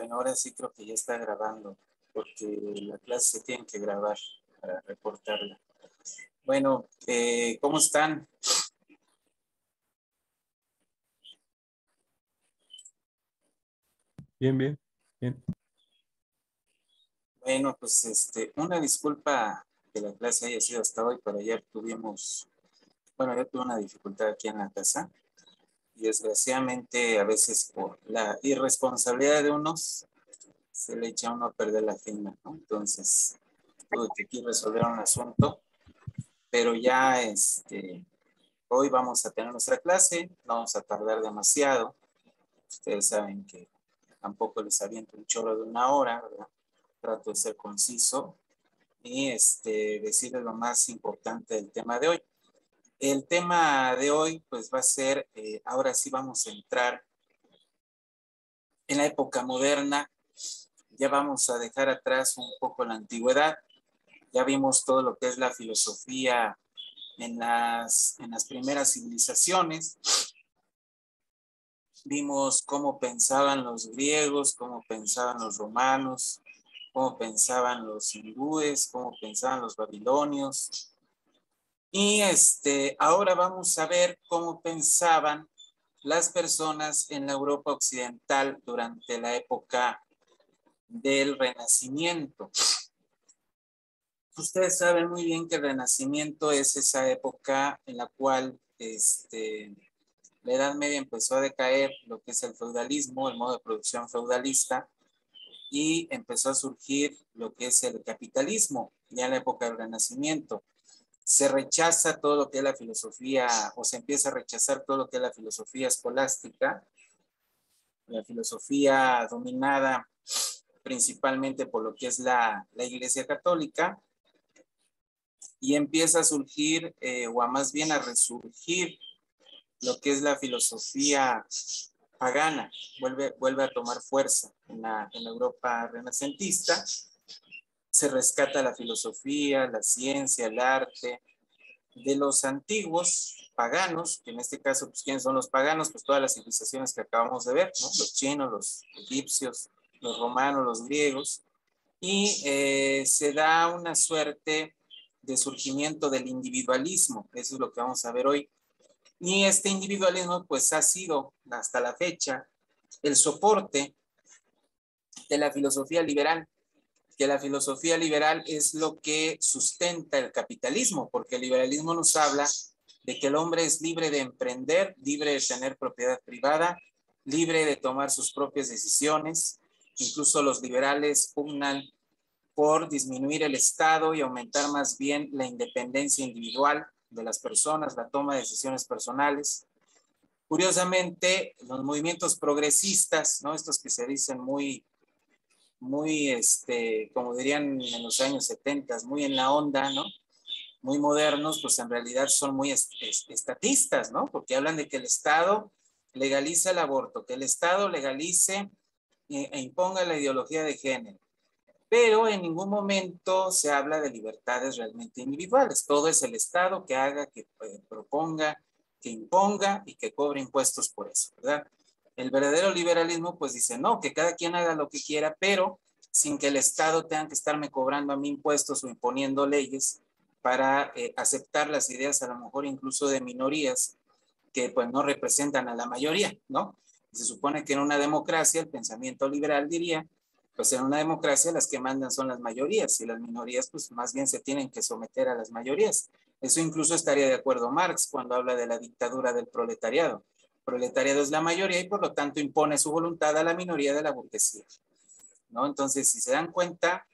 Bueno, ahora sí creo que ya está grabando, porque la clase se tiene que grabar para reportarla. Bueno, ¿cómo están? Bien, bien, bien. Bueno, pues una disculpa que la clase haya sido hasta hoy, pero ayer tuvimos, bueno, yo tuve una dificultad aquí en la casa y desgraciadamente a veces por la irresponsabilidad de unos se le echa a uno a perder la agenda, ¿no? Entonces tuve que aquí resolver un asunto, pero ya hoy vamos a tener nuestra clase, no vamos a tardar demasiado. Ustedes saben que tampoco les aviento un chorro de una hora, ¿verdad? Trato de ser conciso y decirles lo más importante del tema de hoy. El tema de hoy pues va a ser, ahora sí vamos a entrar en la época moderna, ya vamos a dejar atrás un poco la antigüedad, ya vimos todo lo que es la filosofía en las primeras civilizaciones. Vimos cómo pensaban los griegos, cómo pensaban los romanos, cómo pensaban los hindúes, cómo pensaban los babilonios. Y ahora vamos a ver cómo pensaban las personas en la Europa occidental durante la época del Renacimiento. Ustedes saben muy bien que el Renacimiento es esa época en la cual la Edad Media empezó a decaer, lo que es el feudalismo, el modo de producción feudalista, y empezó a surgir lo que es el capitalismo, ya en la época del Renacimiento. Se rechaza todo lo que es la filosofía, o se empieza a rechazar todo lo que es la filosofía escolástica, la filosofía dominada principalmente por lo que es la Iglesia Católica, y empieza a surgir, o a más bien a resurgir, lo que es la filosofía pagana, vuelve a tomar fuerza en la Europa renacentista. Se rescata la filosofía, la ciencia, el arte de los antiguos paganos, que en este caso, pues, ¿quiénes son los paganos? Pues todas las civilizaciones que acabamos de ver, ¿no? Los chinos, los egipcios, los romanos, los griegos, y se da una suerte de surgimiento del individualismo. Eso es lo que vamos a ver hoy. Y este individualismo pues ha sido hasta la fecha el soporte de la filosofía liberal, que la filosofía liberal es lo que sustenta el capitalismo, porque el liberalismo nos habla de que el hombre es libre de emprender, libre de tener propiedad privada, libre de tomar sus propias decisiones. Incluso los liberales pugnan por disminuir el Estado y aumentar más bien la independencia individual de las personas, la toma de decisiones personales. Curiosamente, los movimientos progresistas, ¿no? Estos que se dicen muy, como dirían en los años 70, muy en la onda, ¿no? Muy modernos, pues en realidad son muy estatistas, ¿no? Porque hablan de que el Estado legaliza el aborto, que el Estado legalice e imponga la ideología de género, pero en ningún momento se habla de libertades realmente individuales. Todo es el Estado que haga, que proponga, que imponga y que cobre impuestos por eso, ¿verdad? El verdadero liberalismo pues dice, no, que cada quien haga lo que quiera, pero sin que el Estado tenga que estarme cobrando a mí impuestos o imponiendo leyes para aceptar las ideas a lo mejor incluso de minorías que pues no representan a la mayoría, ¿no? Se supone que en una democracia el pensamiento liberal diría, pues en una democracia las que mandan son las mayorías y las minorías pues más bien se tienen que someter a las mayorías. Eso incluso estaría de acuerdo Marx cuando habla de la dictadura del proletariado. El proletariado es la mayoría y por lo tanto impone su voluntad a la minoría de la burguesía, ¿no? Entonces, si se dan cuenta,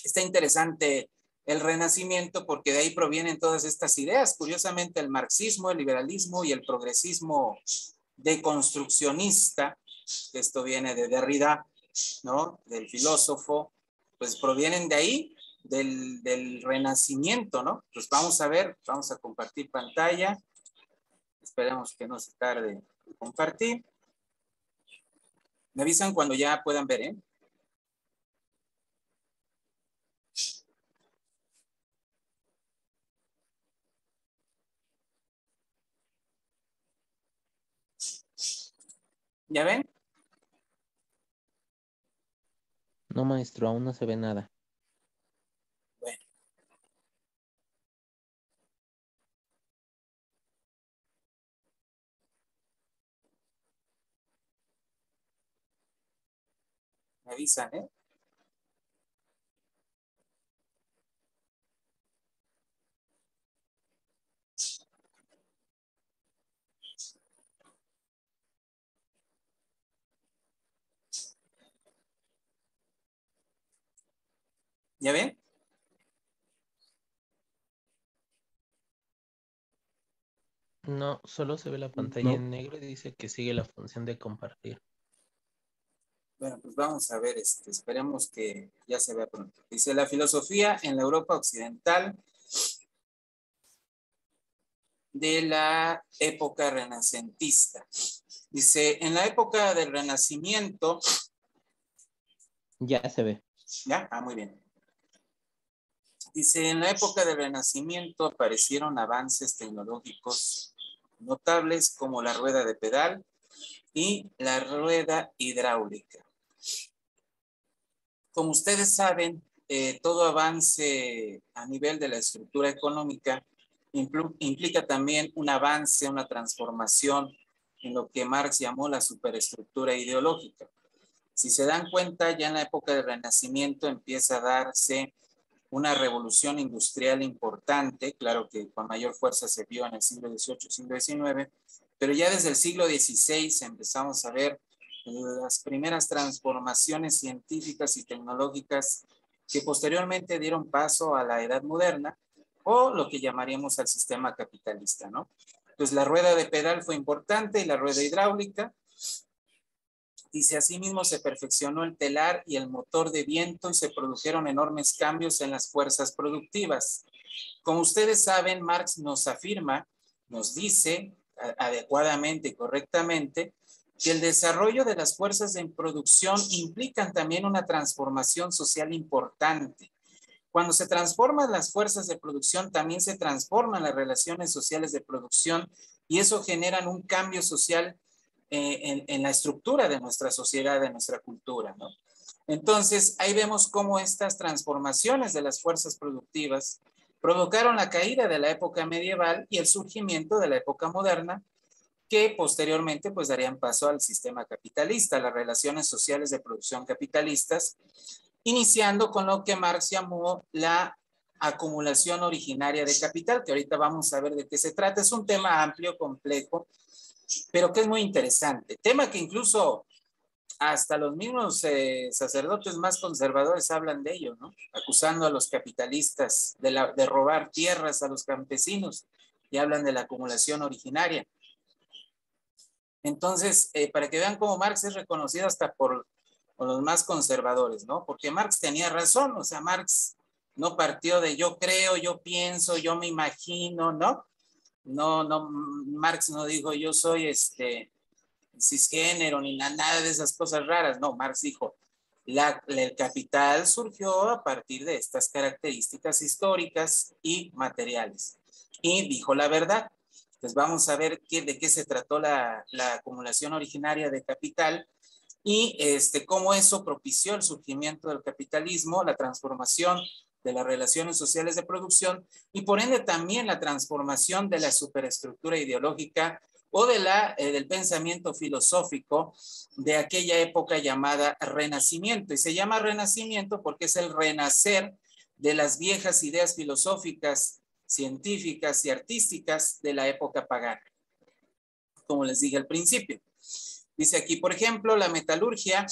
está interesante el Renacimiento porque de ahí provienen todas estas ideas. Curiosamente, el marxismo, el liberalismo y el progresismo deconstruccionista, esto viene de Derrida, ¿no? Del filósofo, pues provienen de ahí, del Renacimiento, ¿no? Pues vamos a ver, vamos a compartir pantalla. Esperemos que no se tarde en compartir. Me avisan cuando ya puedan ver, ¿eh? ¿Ya ven? No, maestro, aún no se ve nada. Bueno, me avisan, ¿eh? ¿Ya ven? No, solo se ve la pantalla No. en negro y dice que sigue la función de compartir. Bueno, pues vamos a ver, esperemos que ya se vea pronto. Dice, la filosofía en la Europa occidental de la época renacentista. Dice, en la época del Renacimiento, Ya se ve. ¿ya? Ah, muy bien. Dice, en la época del Renacimiento aparecieron avances tecnológicos notables como la rueda de pedal y la rueda hidráulica. Como ustedes saben, todo avance a nivel de la estructura económica implica también un avance, una transformación en lo que Marx llamó la superestructura ideológica. Si se dan cuenta, ya en la época del Renacimiento empieza a darse una revolución industrial importante, claro que con mayor fuerza se vio en el siglo XVIII, siglo XIX, pero ya desde el siglo XVI empezamos a ver las primeras transformaciones científicas y tecnológicas que posteriormente dieron paso a la edad moderna o lo que llamaríamos al sistema capitalista, ¿no? Entonces la rueda de pedal fue importante y la rueda hidráulica. Dice, asimismo se perfeccionó el telar y el motor de viento y se produjeron enormes cambios en las fuerzas productivas. Como ustedes saben, Marx nos afirma, nos dice adecuadamente y correctamente que el desarrollo de las fuerzas en producción implican también una transformación social importante. Cuando se transforman las fuerzas de producción, también se transforman las relaciones sociales de producción y eso genera un cambio social en la estructura de nuestra sociedad, de nuestra cultura, ¿no? Entonces, ahí vemos cómo estas transformaciones de las fuerzas productivas provocaron la caída de la época medieval y el surgimiento de la época moderna, que posteriormente pues darían paso al sistema capitalista, las relaciones sociales de producción capitalistas, iniciando con lo que Marx llamó la acumulación originaria de capital, que ahorita vamos a ver de qué se trata. Es un tema amplio, complejo, pero que es muy interesante. Tema que incluso hasta los mismos sacerdotes más conservadores hablan de ello, ¿no? Acusando a los capitalistas de robar tierras a los campesinos y hablan de la acumulación originaria. Entonces, para que vean cómo Marx es reconocido hasta por los más conservadores, ¿no? Porque Marx tenía razón, o sea, Marx no partió de yo creo, yo pienso, yo me imagino, ¿no? No, Marx no dijo yo soy cisgénero ni nada de esas cosas raras. No, Marx dijo, el capital surgió a partir de estas características históricas y materiales. Y dijo la verdad. Pues vamos a ver de qué se trató la acumulación originaria de capital y cómo eso propició el surgimiento del capitalismo, la transformación de las relaciones sociales de producción y por ende también la transformación de la superestructura ideológica o del pensamiento filosófico de aquella época llamada Renacimiento. Y se llama Renacimiento porque es el renacer de las viejas ideas filosóficas, científicas y artísticas de la época pagana, como les dije al principio. Dice aquí, por ejemplo, la metalurgia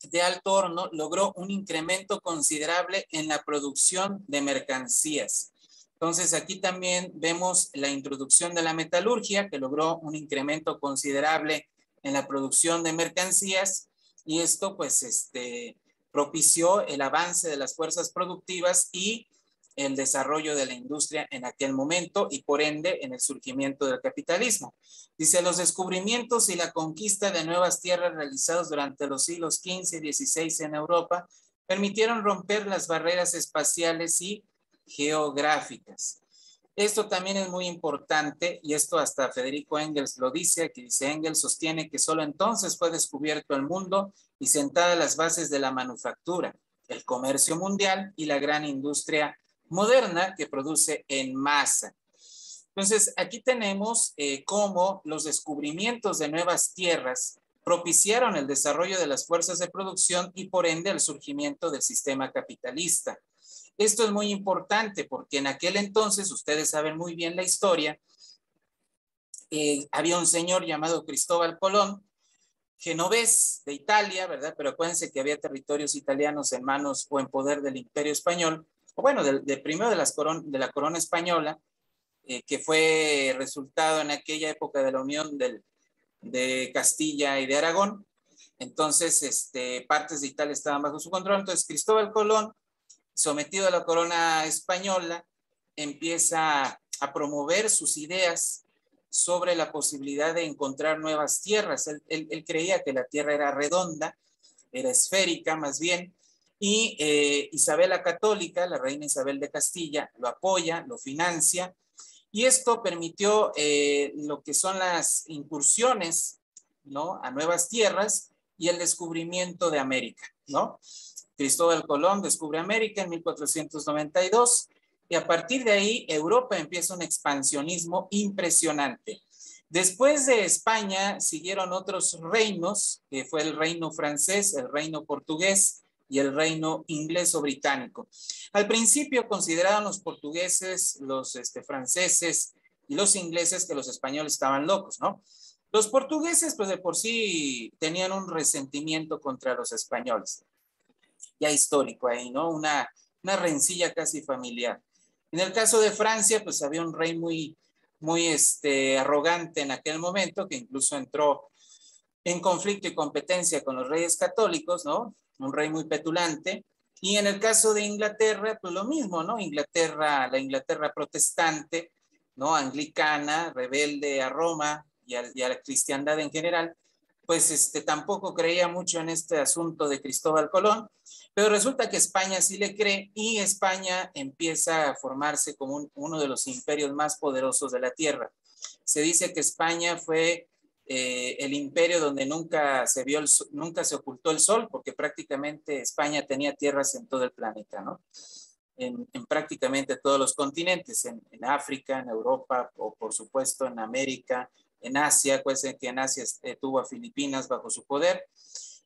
de alto horno logró un incremento considerable en la producción de mercancías. Entonces aquí también vemos la introducción de la metalurgia que logró un incremento considerable en la producción de mercancías y esto pues propició el avance de las fuerzas productivas y el desarrollo de la industria en aquel momento y por ende en el surgimiento del capitalismo. Dice, los descubrimientos y la conquista de nuevas tierras realizados durante los siglos XV y XVI en Europa permitieron romper las barreras espaciales y geográficas. Esto también es muy importante, y esto hasta Federico Engels lo dice, que dice: Engels sostiene que solo entonces fue descubierto el mundo y sentadas las bases de la manufactura, el comercio mundial y la gran industria moderna que produce en masa. Entonces, aquí tenemos cómo los descubrimientos de nuevas tierras propiciaron el desarrollo de las fuerzas de producción y por ende el surgimiento del sistema capitalista. Esto es muy importante porque en aquel entonces, ustedes saben muy bien la historia, había un señor llamado Cristóbal Colón, genovés de Italia, ¿verdad? Pero acuérdense que había territorios italianos en manos o en poder del Imperio Español, o bueno, primero de la corona española, que fue resultado en aquella época de la unión de Castilla y de Aragón. Entonces, partes de Italia estaban bajo su control. Entonces, Cristóbal Colón, sometido a la corona española, empieza a promover sus ideas sobre la posibilidad de encontrar nuevas tierras. Él creía que la tierra era redonda, era esférica más bien, y Isabel la Católica, la reina Isabel de Castilla, lo apoya, lo financia, y esto permitió lo que son las incursiones, ¿no?, a nuevas tierras y el descubrimiento de América, ¿no? Cristóbal Colón descubre América en 1492 y a partir de ahí Europa empieza un expansionismo impresionante. Después de España siguieron otros reinos, que fue el reino francés, el reino portugués y el reino inglés o británico. Al principio consideraban los portugueses, los franceses y los ingleses que los españoles estaban locos, ¿no? Los portugueses, pues de por sí tenían un resentimiento contra los españoles, ya histórico ahí, ¿no? Una rencilla casi familiar. En el caso de Francia, pues había un rey muy arrogante en aquel momento, que incluso entró en conflicto y competencia con los reyes católicos, ¿no? Un rey muy petulante. Y en el caso de Inglaterra, pues lo mismo, ¿no? La Inglaterra protestante, ¿no? Anglicana, rebelde a Roma y a la cristiandad en general, pues tampoco creía mucho en este asunto de Cristóbal Colón, pero resulta que España sí le cree y España empieza a formarse como uno de los imperios más poderosos de la tierra. Se dice que España fue el imperio donde nunca se ocultó el sol, porque prácticamente España tenía tierras en todo el planeta, ¿no? En prácticamente todos los continentes, en África, en Europa, o por supuesto en América, en Asia, pues que en Asia tuvo a Filipinas bajo su poder,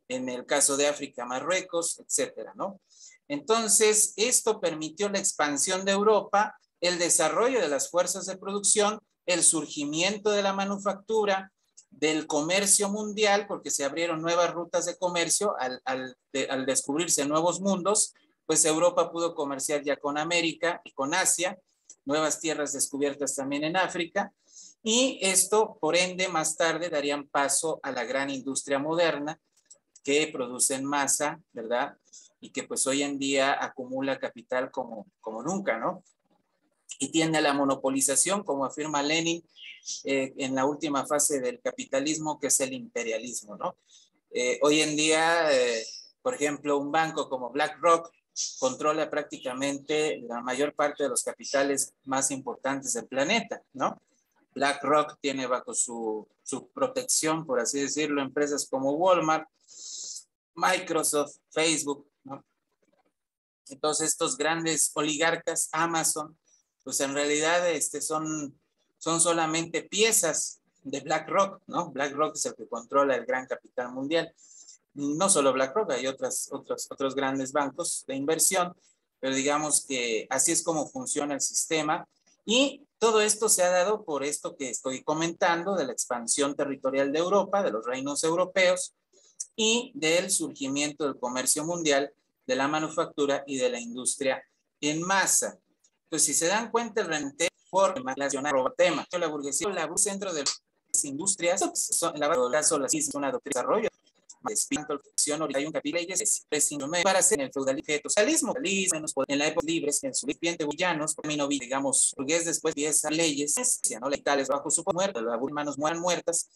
en el caso de África, Marruecos, etcétera, ¿no? Entonces, esto permitió la expansión de Europa, el desarrollo de las fuerzas de producción, el surgimiento de la manufactura, del comercio mundial, porque se abrieron nuevas rutas de comercio al descubrirse nuevos mundos, pues Europa pudo comerciar ya con América y con Asia, nuevas tierras descubiertas también en África, y esto, por ende, más tarde darían paso a la gran industria moderna que produce en masa, ¿verdad? Y que pues hoy en día acumula capital como nunca, ¿no? Y tiende a la monopolización, como afirma Lenin, en la última fase del capitalismo, que es el imperialismo, ¿no? Hoy en día, por ejemplo, un banco como BlackRock controla prácticamente la mayor parte de los capitales más importantes del planeta, ¿no? BlackRock tiene bajo su protección, por así decirlo, empresas como Walmart, Microsoft, Facebook, ¿no? Entonces, estos grandes oligarcas, Amazon, pues en realidad son solamente piezas de BlackRock, ¿no? BlackRock es el que controla el gran capital mundial. No solo BlackRock, hay otros grandes bancos de inversión, pero digamos que así es como funciona el sistema. Y todo esto se ha dado por esto que estoy comentando, de la expansión territorial de Europa, de los reinos europeos y del surgimiento del comercio mundial, de la manufactura y de la industria en masa. Entonces, si se dan cuenta, el rente por relacionar tema, la burguesía, centro de las industrias, son la caso las es una doctrina de desarrollo. Hay un capítulo para hacer el feudalismo, en la época libres, en su recipiente villanos, digamos, burgués después empieza leyes, no legales bajo su muerte, las manos muertas,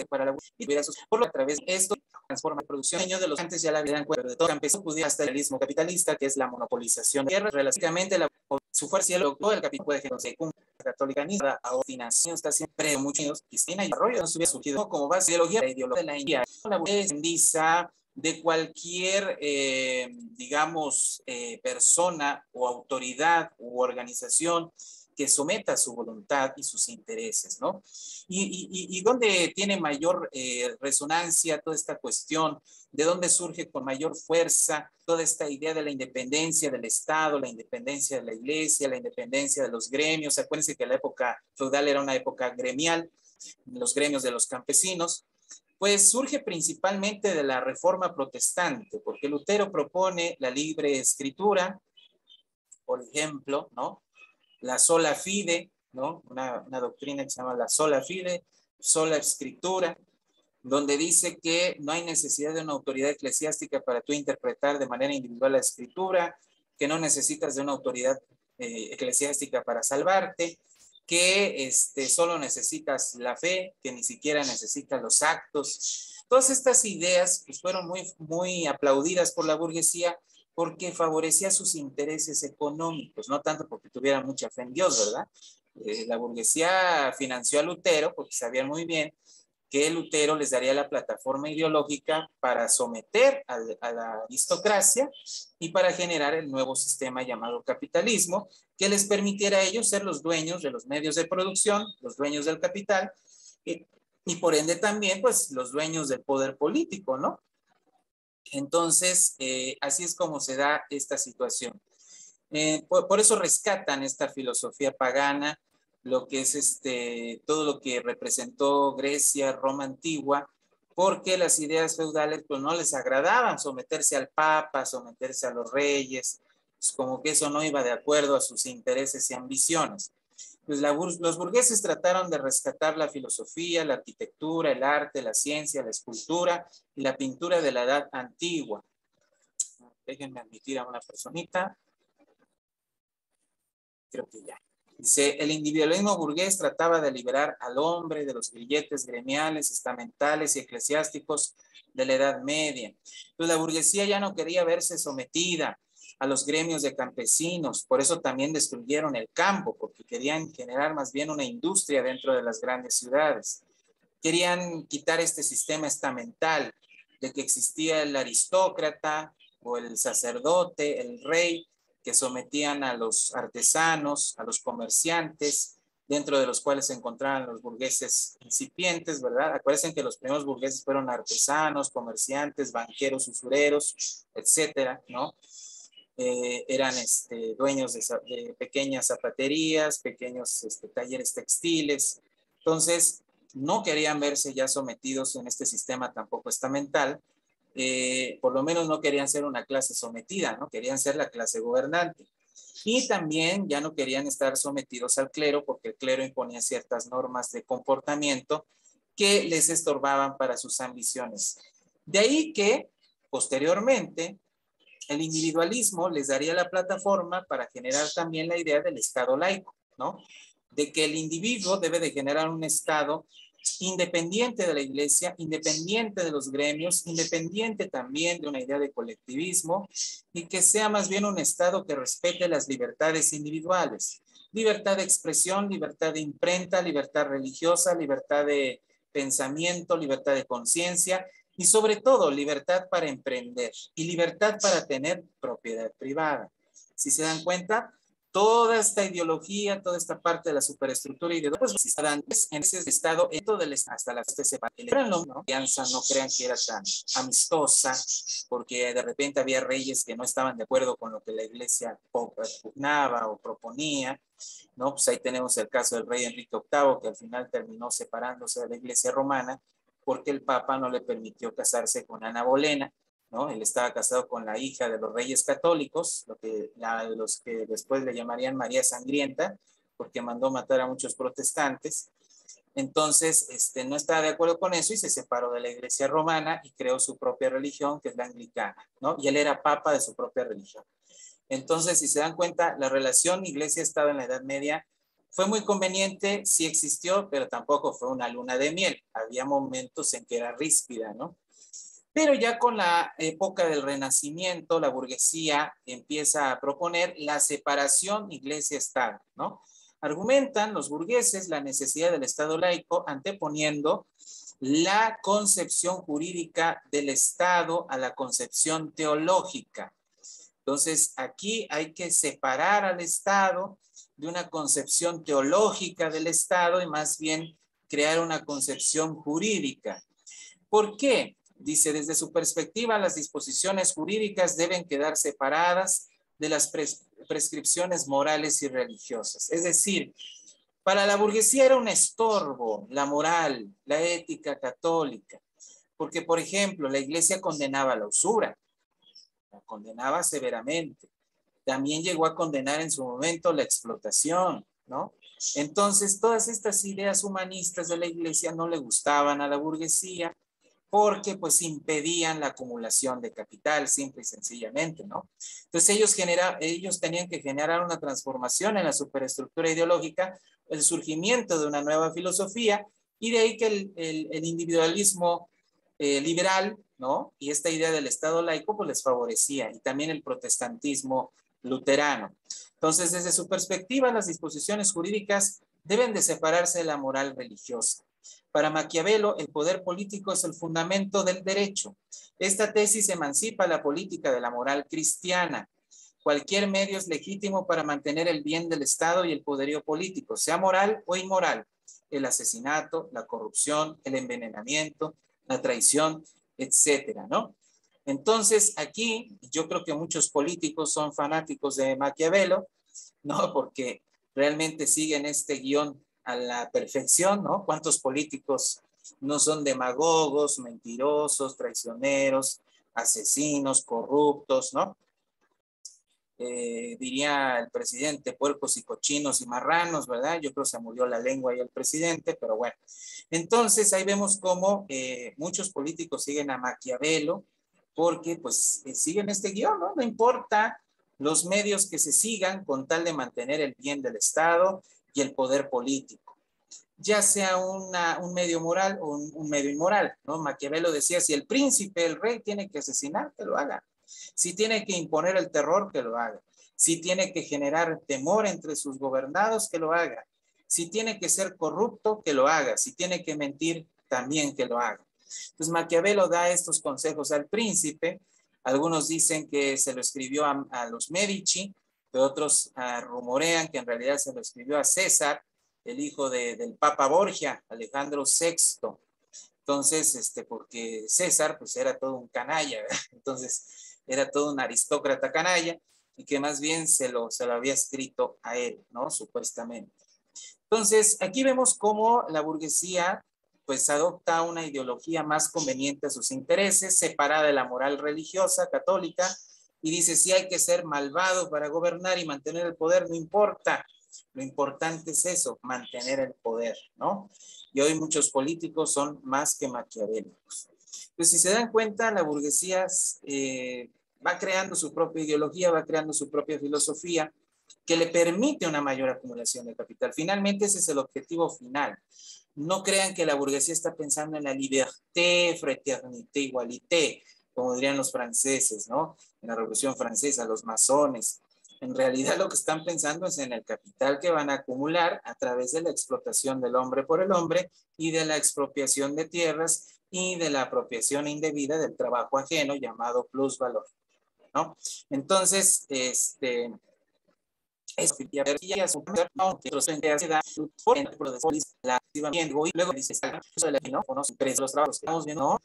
para la y por lo a través de esto transforma la producción de los antes ya la vida en cuenta de todo campesino pudiera hasta el realismo capitalista, que es la monopolización de tierras, relativamente su fuerza y el capital puede generar católica a financiación está siempre muchos y sin desarrollo no se hubiera surgido como base de la ideología de la India. La burguesía de cualquier, digamos, persona o autoridad u organización que someta su voluntad y sus intereses, ¿no? Y dónde tiene mayor resonancia toda esta cuestión, de dónde surge con mayor fuerza toda esta idea de la independencia del Estado, la independencia de la Iglesia, la independencia de los gremios. Acuérdense que la época feudal era una época gremial, los gremios de los campesinos. Pues surge principalmente de la Reforma Protestante, porque Lutero propone la libre escritura, por ejemplo, ¿no? La sola fide, ¿no? Una doctrina que se llama la sola fide, sola escritura, donde dice que no hay necesidad de una autoridad eclesiástica para tú interpretar de manera individual la escritura, que no necesitas de una autoridad eclesiástica para salvarte, que solo necesitas la fe, que ni siquiera necesitas los actos. Todas estas ideas pues, fueron muy aplaudidas por la burguesía porque favorecía sus intereses económicos, no tanto porque tuviera mucha fe en Dios, ¿verdad? La burguesía financió a Lutero porque sabían muy bien que Lutero les daría la plataforma ideológica para someter a la aristocracia y para generar el nuevo sistema llamado capitalismo, que les permitiera a ellos ser los dueños de los medios de producción, los dueños del capital, y por ende también, pues, los dueños del poder político, ¿no? Entonces, así es como se da esta situación. Por eso rescatan esta filosofía pagana, lo que es todo lo que representó Grecia, Roma antigua, porque las ideas feudales pues no les agradaban someterse al papa, someterse a los reyes, pues como que eso no iba de acuerdo a sus intereses y ambiciones. Pues los burgueses trataron de rescatar la filosofía, la arquitectura, el arte, la ciencia, la escultura y la pintura de la edad antigua. Déjenme admitir a una personita. Creo que ya. Dice, el individualismo burgués trataba de liberar al hombre de los grilletes gremiales, estamentales y eclesiásticos de la Edad Media. Pues la burguesía ya no quería verse sometida a los gremios de campesinos, por eso también destruyeron el campo, porque querían generar más bien una industria dentro de las grandes ciudades. Querían quitar este sistema estamental de que existía el aristócrata o el sacerdote, el rey, que sometían a los artesanos, a los comerciantes, dentro de los cuales se encontraban los burgueses incipientes, ¿verdad? Acuérdense que los primeros burgueses fueron artesanos, comerciantes, banqueros, usureros, etcétera, ¿no? Eran dueños de pequeñas zapaterías, pequeños talleres textiles. Entonces, no querían verse ya sometidos en este sistema tampoco estamental. Por lo menos no querían ser una clase sometida, ¿no? Querían ser la clase gobernante. Y también ya no querían estar sometidos al clero porque el clero imponía ciertas normas de comportamiento que les estorbaban para sus ambiciones. De ahí que, posteriormente, el individualismo les daría la plataforma para generar también la idea del Estado laico, ¿no? De que el individuo debe de generar un Estado independiente de la iglesia, independiente de los gremios, independiente también de una idea de colectivismo y que sea más bien un Estado que respete las libertades individuales. Libertad de expresión, libertad de imprenta, libertad religiosa, libertad de pensamiento, libertad de conciencia y sobre todo libertad para emprender y libertad para tener propiedad privada. Si se dan cuenta, toda esta ideología, toda esta parte de la superestructura ideológica, pues están en ese estado, en todo el hasta la alianza, no crean que era tan amistosa, porque de repente había reyes que no estaban de acuerdo con lo que la iglesia pugnaba o proponía, ¿no? Pues ahí tenemos el caso del rey Enrique VIII, que al final terminó separándose de la iglesia romana, porque el papa no le permitió casarse con Ana Bolena, ¿no? Él estaba casado con la hija de los reyes católicos, los que después le llamarían María Sangrienta, porque mandó matar a muchos protestantes. Entonces, no estaba de acuerdo con eso y se separó de la iglesia romana y creó su propia religión, que es la anglicana, ¿no? Y él era papa de su propia religión. Entonces, si se dan cuenta, la relación iglesia-estado en la Edad Media fue muy conveniente, sí existió, pero tampoco fue una luna de miel. Había momentos en que era ríspida, ¿no? Pero ya con la época del Renacimiento, la burguesía empieza a proponer la separación iglesia-estado, ¿no? Argumentan los burgueses la necesidad del Estado laico anteponiendo la concepción jurídica del Estado a la concepción teológica. Entonces, aquí hay que separar al Estado de una concepción teológica del Estado y más bien crear una concepción jurídica. ¿Por qué? Dice, desde su perspectiva, las disposiciones jurídicas deben quedar separadas de las prescripciones morales y religiosas. Es decir, para la burguesía era un estorbo la moral, la ética católica, porque, por ejemplo, la iglesia condenaba la usura, la condenaba severamente. También llegó a condenar en su momento la explotación, ¿no? Entonces, todas estas ideas humanistas de la iglesia no le gustaban a la burguesía porque pues impedían la acumulación de capital, simple y sencillamente, ¿no? Entonces ellos tenían que generar una transformación en la superestructura ideológica, el surgimiento de una nueva filosofía, y de ahí que el individualismo liberal, ¿no? Y esta idea del Estado laico pues les favorecía, y también el protestantismo luterano. Entonces, desde su perspectiva, las disposiciones jurídicas deben de separarse de la moral religiosa. Para Maquiavelo, el poder político es el fundamento del derecho. Esta tesis emancipa la política de la moral cristiana. Cualquier medio es legítimo para mantener el bien del Estado y el poderío político, sea moral o inmoral. El asesinato, la corrupción, el envenenamiento, la traición, etcétera, ¿no? Entonces, aquí yo creo que muchos políticos son fanáticos de Maquiavelo, ¿no? Porque realmente siguen este guión a la perfección, ¿no? ¿Cuántos políticos no son demagogos, mentirosos, traicioneros, asesinos, corruptos, ¿no? Diría el presidente, puercos y cochinos y marranos, ¿verdad? Yo creo que se murió la lengua ahí el presidente, pero bueno. Entonces ahí vemos cómo muchos políticos siguen a Maquiavelo porque pues siguen este guión, ¿no? No importa los medios que se sigan con tal de mantener el bien del Estado y el poder político, ya sea un medio moral o un medio inmoral, ¿no? Maquiavelo decía, si el príncipe, el rey tiene que asesinar, que lo haga. Si tiene que imponer el terror, que lo haga. Si tiene que generar temor entre sus gobernados, que lo haga. Si tiene que ser corrupto, que lo haga. Si tiene que mentir, también que lo haga. Entonces Maquiavelo da estos consejos al príncipe. Algunos dicen que se lo escribió a los Medici, pero otros rumorean que en realidad se lo escribió a César, el hijo del Papa Borgia, Alejandro VI. Entonces, porque César pues era todo un canalla, ¿verdad? Entonces era todo un aristócrata canalla y que más bien se lo había escrito a él, ¿no? Supuestamente. Entonces, aquí vemos cómo la burguesía pues adopta una ideología más conveniente a sus intereses, separada de la moral religiosa católica, y dice, si hay que ser malvado para gobernar y mantener el poder, no importa. Lo importante es eso, mantener el poder, ¿no? Y hoy muchos políticos son más que maquiavélicos. Pues si se dan cuenta, la burguesía va creando su propia ideología, va creando su propia filosofía, que le permite una mayor acumulación de capital. Finalmente, ese es el objetivo final. No crean que la burguesía está pensando en la liberté, fraternité, igualité, como dirían los franceses, ¿no? En la Revolución Francesa, los masones. En realidad lo que están pensando es en el capital que van a acumular a través de la explotación del hombre por el hombre y de la expropiación de tierras y de la apropiación indebida del trabajo ajeno llamado plusvalor, ¿no? Entonces, luego dice los trabajos que estamos viendo,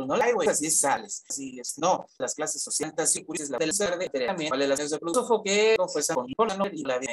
no la hay, así sales, así es, no, las clases sociales, así la del verde, también vale las de filósofo que confesa con y la vida